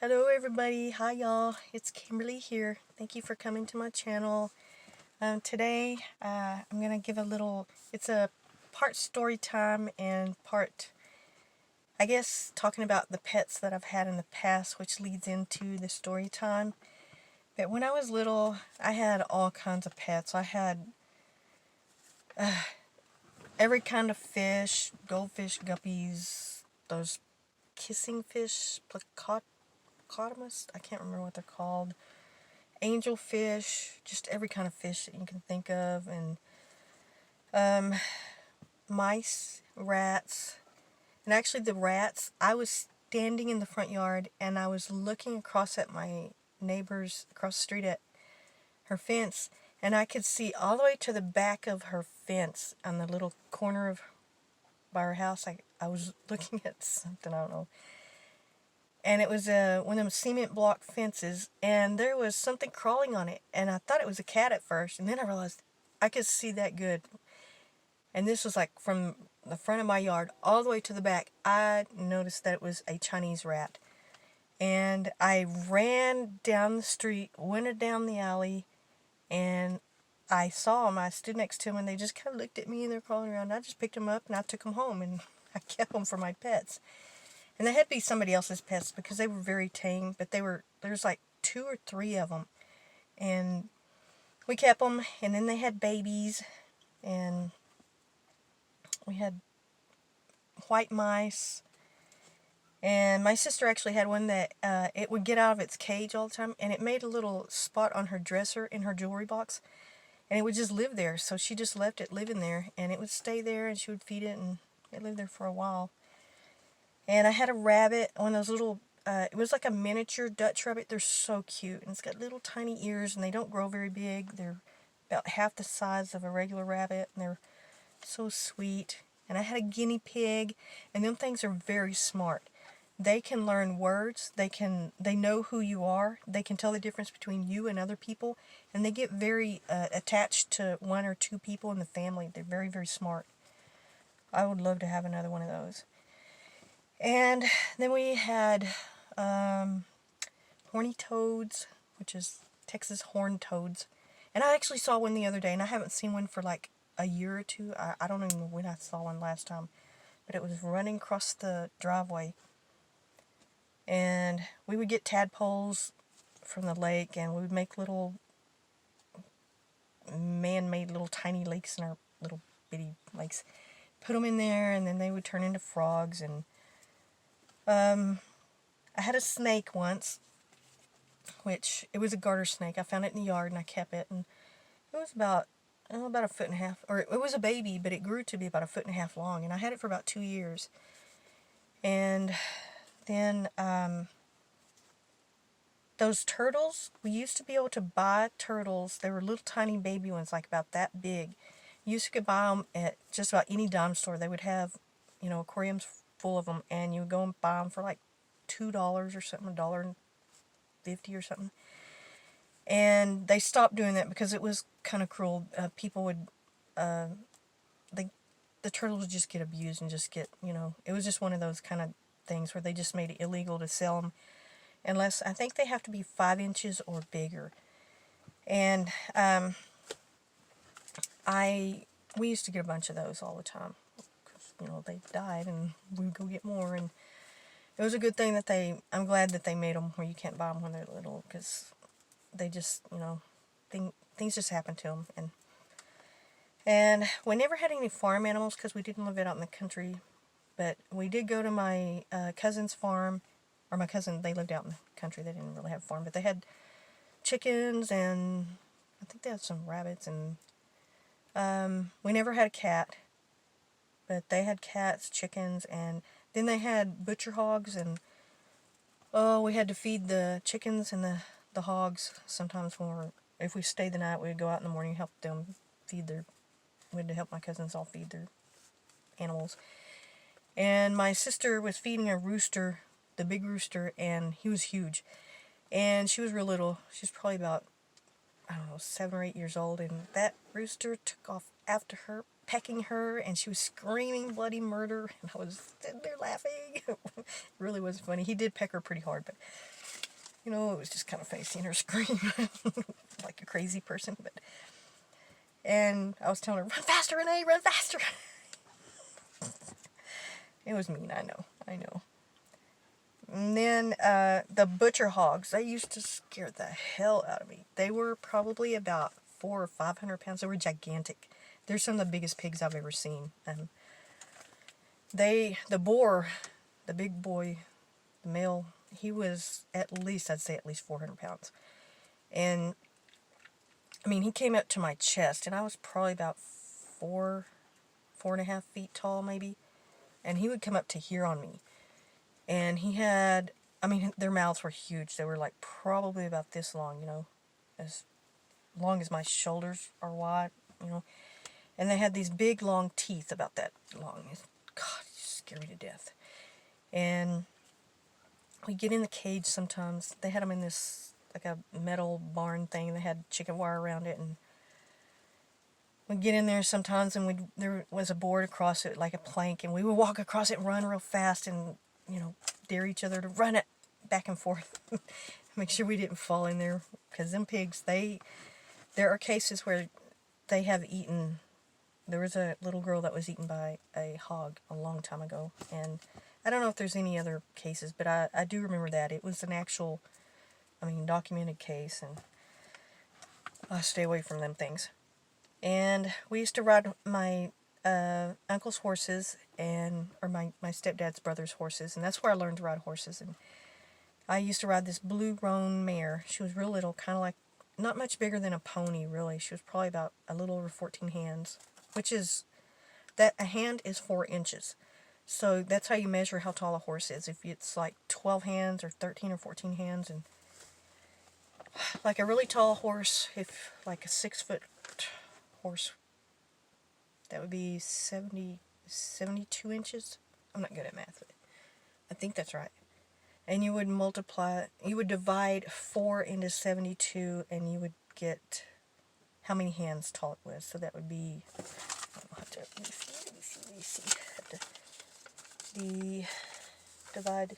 Hello everybody, hi y'all, it's Kimberly here. Thank you for coming to my channel. Today I'm going to give it's a part story time and part, I guess, talking about the pets that I've had in the past, which leads into the story time. But when I was little, I had all kinds of pets. I had every kind of fish, goldfish, guppies, those kissing fish, placotomus, I can't remember what they're called. Angelfish, just every kind of fish that you can think of, and mice, rats. And actually the rats, I was standing in the front yard and I was looking across at my neighbors across the street at her fence, and I could see all the way to the back of her fence on the little corner of by her house. I was looking at something, I don't know. And it was one of them cement block fences, and there was something crawling on it, and I thought it was a cat at first, and then I realized I could see that good. And this was like from the front of my yard all the way to the back. I noticed that it was a Chinese rat, and I ran down the street, went down the alley, and I saw them. I stood next to them, and they just kind of looked at me, and they're crawling around. I just picked them up, and I took them home, and I kept them for my pets. And they had to be somebody else's pets because they were very tame, but there's like 2 or 3 of them. And we kept them, and then they had babies, and we had white mice. And my sister actually had one that it would get out of its cage all the time, and it made a little spot on her dresser in her jewelry box, and it would just live there. So she just left it living there, and it would stay there, and she would feed it, and it lived there for a while. And I had a rabbit, one of those little, it was like a miniature Dutch rabbit. They're so cute, and it's got little tiny ears, and they don't grow very big. They're about half the size of a regular rabbit, and they're so sweet. And I had a guinea pig, and them things are very smart. They can learn words, they know who you are, they can tell the difference between you and other people, and they get very attached to 1 or 2 people in the family. They're very, very smart. I would love to have another one of those. And then we had horny toads, which is Texas horned toads. And I actually saw one the other day, and I haven't seen one for like a year or 2. I don't even know when I saw one last time. But it was running across the driveway. And we would get tadpoles from the lake, and we would make little man-made little tiny lakes in our little bitty lakes. Put them in there, and then they would turn into frogs. And I had a snake once, which it was a garter snake. I found it in the yard and I kept it, and it was about a foot and a half, or it was a baby, but it grew to be about a foot and a half long, and I had it for about 2 years. And then those turtles, we used to be able to buy turtles. They were little tiny baby ones, like about that big. You used to buy them at just about any dime store. They would have, aquariums full of them, and you would go and buy them for like $2 or something, $1.50 or something. And they stopped doing that because it was kind of cruel. People would, the turtles would just get abused and just get, it was just one of those kind of things where they just made it illegal to sell them unless, I think they have to be 5 inches or bigger. And we used to get a bunch of those all the time because, they died, and we would go get more. And it was a good thing that I'm glad that they made them where you can't buy them when they're little, because they just, things just happen to them. And we never had any farm animals because we didn't live out in the country, but we did go to my cousin's farm, or my cousin, they lived out in the country. They didn't really have a farm, but they had chickens, and I think they had some rabbits, and we never had a cat, but they had cats, chickens, and then they had butcher hogs, and we had to feed the chickens and the hogs sometimes if we stayed the night. We'd go out in the morning and help them we had to help my cousins all feed their animals. And my sister was feeding a rooster, the big rooster, and he was huge. And she was real little. She was probably about, I don't know, 7 or 8 years old, and that rooster took off after her, pecking her, and she was screaming bloody murder, and I was sitting there laughing. It really was funny. He did peck her pretty hard, but You know, it was just kind of funny seeing her scream like a crazy person. And I was telling her, run faster, Renee, run faster. It was mean, I know. And then the butcher hogs, they used to scare the hell out of me. They were probably about 400 or 500 pounds. They were gigantic. They're some of the biggest pigs I've ever seen. The boar, the big boy, the male, he was at least, I'd say at least 400 pounds. And, I mean, he came up to my chest, and I was probably about 4.5 feet tall, maybe. And he would come up to here on me. And he had, I mean, their mouths were huge. They were like probably about this long, you know, as long as my shoulders are wide, you know. And they had these big, long teeth about that long. God, it's scary to death. And we get in the cage sometimes. They had them in this, like a metal barn thing. They had chicken wire around it. And we'd get in there sometimes, and there was a board across it, like a plank. And we would walk across it and run real fast and, you know, dare each other to run it back and forth. Make sure we didn't fall in there. Because them pigs, there are cases where they have eaten. There was a little girl that was eaten by a hog a long time ago. And I don't know if there's any other cases, but I do remember that. It was an actual, I mean, documented case. And I stay away from them things. And we used to ride my uncle's horses, or my stepdad's brother's horses, and that's where I learned to ride horses. And I used to ride this blue roan mare. She was real little, kind of like, not much bigger than a pony, really. She was probably about a little over 14 hands, which is, that a hand is 4 inches. So that's how you measure how tall a horse is. If it's like 12 hands or 13 or 14 hands, and like a really tall horse, if like a 6-foot horse, that would be 72 inches. I'm not good at math, but I think that's right. And you would divide 4 into 72, and you would get how many hands tall it was. So that would be, let me see. Divide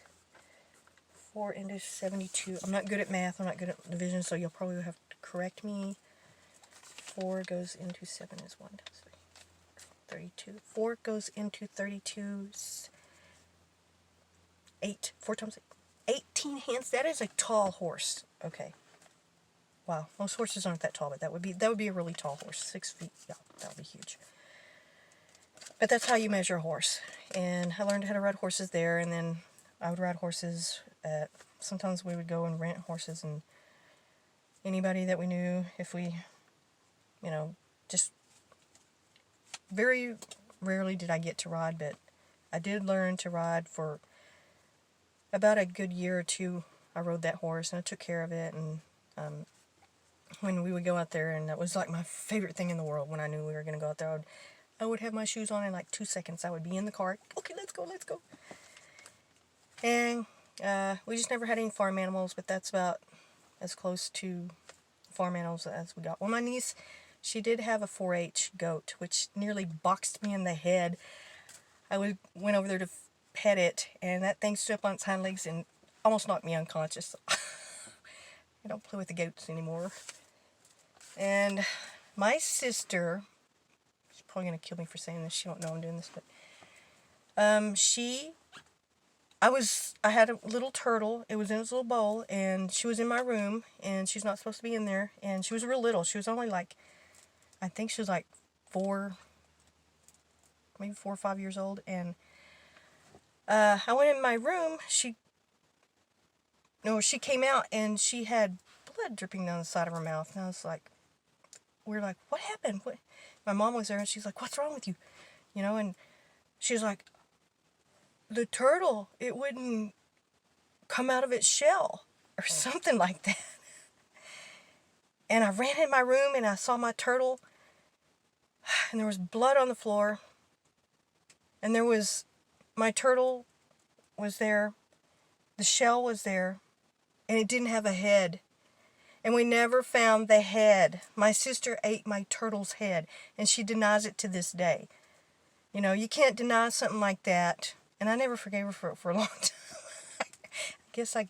4 into 72. I'm not good at math. I'm not good at division, so you'll probably have to correct me. 4 goes into 7 is 1 times 3. 32. 4 goes into 32. 8. 4 times 8. 18 hands. That is a tall horse. Okay. Wow. Most horses aren't that tall, but that would be a really tall horse. 6 feet. Yeah, that would be huge. But that's how you measure a horse. And I learned how to ride horses there, and then I would ride horses at, sometimes we would go and rent horses, and anybody that we knew, if we, you know, just very rarely did I get to ride, but I did learn to ride for about a good year or two. I rode that horse, and I took care of it, and when we would go out there, and that was like my favorite thing in the world. When I knew we were going to go out there, I would have my shoes on in like 2 seconds. I would be in the car. Okay, let's go. And we just never had any farm animals, but that's about as close to farm animals as we got. Well, my niece, she did have a 4-H goat, which nearly boxed me in the head. I went over there to pet it, and that thing stood up on its hind legs and almost knocked me unconscious. I don't play with the goats anymore. And my sister, she's probably going to kill me for saying this. She won't know I'm doing this, but I had a little turtle. It was in its little bowl, and she was in my room, and she's not supposed to be in there. And she was real little. She was only like, I think she was like 4 or 5 years old. And I went in my room. She came out, and she had blood dripping down the side of her mouth. And I was like, we were like, what happened? What? My mom was there, and she's like, what's wrong with you? You know, and she was like, the turtle, it wouldn't come out of its shell or something like that. And I ran in my room, and I saw my turtle, and there was blood on the floor, and my turtle was there, the shell was there, and it didn't have a head. And we never found the head. My sister ate my turtle's head, and she denies it to this day. You know, you can't deny something like that. And I never forgave her for a long time. I guess I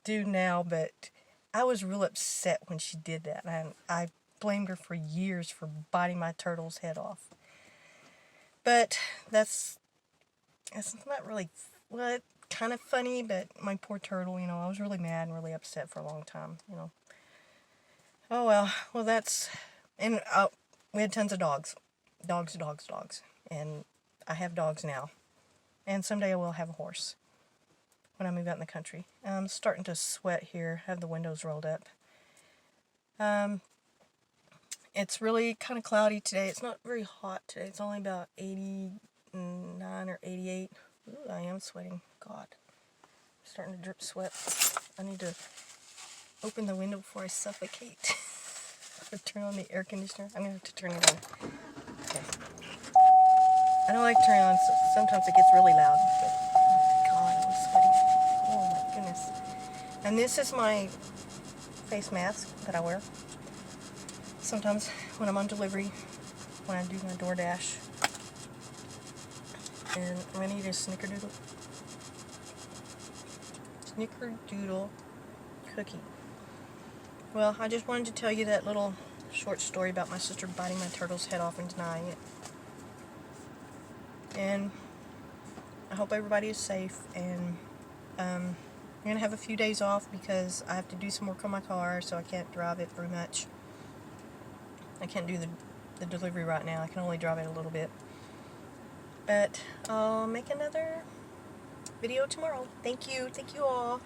do now, but I was real upset when she did that, and I blamed her for years for biting my turtle's head off. But that's not really, well, kind of funny, but my poor turtle, I was really mad and really upset for a long time. Oh well that's, and we had tons of dogs. Dogs. And I have dogs now. And someday I will have a horse when I move out in the country. I'm starting to sweat here, have the windows rolled up. It's really kind of cloudy today. It's not very hot today. It's only about 89 or 88. Ooh, I am sweating. God. I'm starting to drip sweat. I need to open the window before I suffocate. Or turn on the air conditioner. I'm going to have to turn it on. Okay. I don't like turning on, so sometimes it gets really loud. But, oh God, I'm sweating. Oh my goodness. And this is my face mask that I wear. Sometimes when I'm on delivery, when I do my DoorDash. And I'm going to eat a snickerdoodle cookie. Well, I just wanted to tell you that little short story about my sister biting my turtle's head off and denying it. And I hope everybody is safe, and I'm going to have a few days off because I have to do some work on my car, so I can't drive it very much. I can't do the delivery right now. I can only drive it a little bit. But I'll make another video tomorrow. Thank you all.